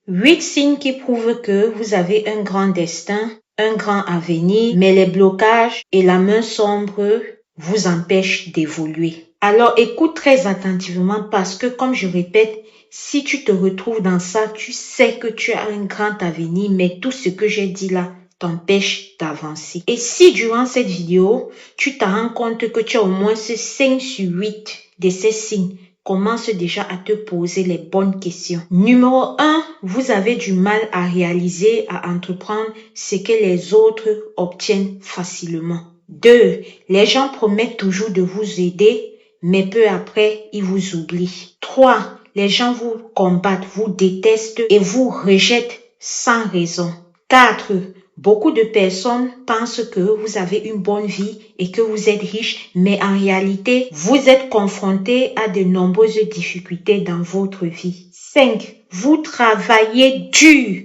8 signes qui prouvent que vous avez un grand destin, un grand avenir, mais les blocages et la main sombre vous empêchent d'évoluer. Alors écoute très attentivement parce que, comme je répète, si tu te retrouves dans ça, tu sais que tu as un grand avenir, mais tout ce que j'ai dit là t'empêche d'avancer. Et si durant cette vidéo, tu te rends compte que tu as au moins 5 sur 8 de ces signes, commence déjà à te poser les bonnes questions. Numéro 1, vous avez du mal à réaliser, à entreprendre ce que les autres obtiennent facilement. 2, les gens promettent toujours de vous aider, mais peu après, ils vous oublient. 3, les gens vous combattent, vous détestent et vous rejettent sans raison. 4, beaucoup de personnes pensent que vous avez une bonne vie et que vous êtes riche, mais en réalité, vous êtes confronté à de nombreuses difficultés dans votre vie. 5, vous travaillez dur,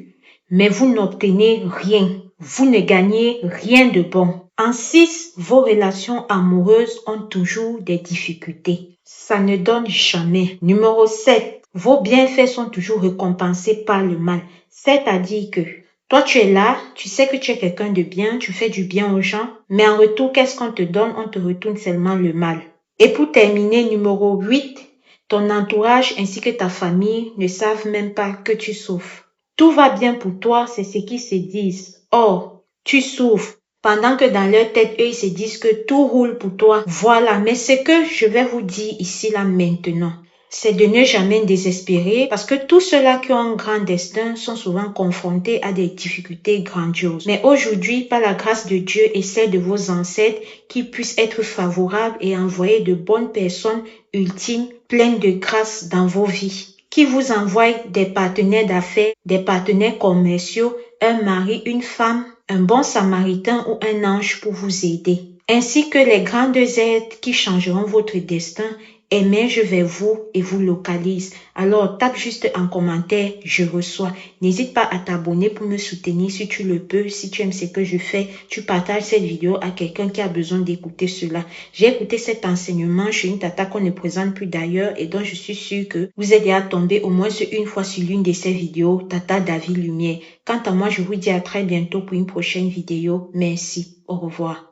mais vous n'obtenez rien. Vous ne gagnez rien de bon. En 6, vos relations amoureuses ont toujours des difficultés. Ça ne donne jamais. Numéro 7, vos bienfaits sont toujours récompensés par le mal. C'est-à-dire que toi, tu es là, tu sais que tu es quelqu'un de bien, tu fais du bien aux gens, mais en retour, qu'est-ce qu'on te donne? On te retourne seulement le mal. Et pour terminer, numéro 8, ton entourage ainsi que ta famille ne savent même pas que tu souffres. Tout va bien pour toi, c'est ce qu'ils se disent. Or, tu souffres. Pendant que dans leur tête, eux, ils se disent que tout roule pour toi. Voilà, mais ce que je vais vous dire ici, là, maintenant, c'est de ne jamais désespérer parce que tous ceux-là qui ont un grand destin sont souvent confrontés à des difficultés grandioses. Mais aujourd'hui, par la grâce de Dieu et celle de vos ancêtres, qu'ils puissent être favorables et envoyer de bonnes personnes ultimes, pleines de grâce dans vos vies, qui vous envoient des partenaires d'affaires, des partenaires commerciaux, un mari, une femme, un bon samaritain ou un ange pour vous aider, ainsi que les grandes aides qui changeront votre destin émergent vers vous et vous localisent. Alors, tape juste en commentaire, je reçois. N'hésite pas à t'abonner pour me soutenir si tu le peux. Si tu aimes ce que je fais, tu partages cette vidéo à quelqu'un qui a besoin d'écouter cela. J'ai écouté cet enseignement chez une tata qu'on ne présente plus d'ailleurs et dont je suis sûre que vous êtes déjà tombé au moins une fois sur l'une de ces vidéos, Tata David Lumière. Quant à moi, je vous dis à très bientôt pour une prochaine vidéo. Merci. Au revoir.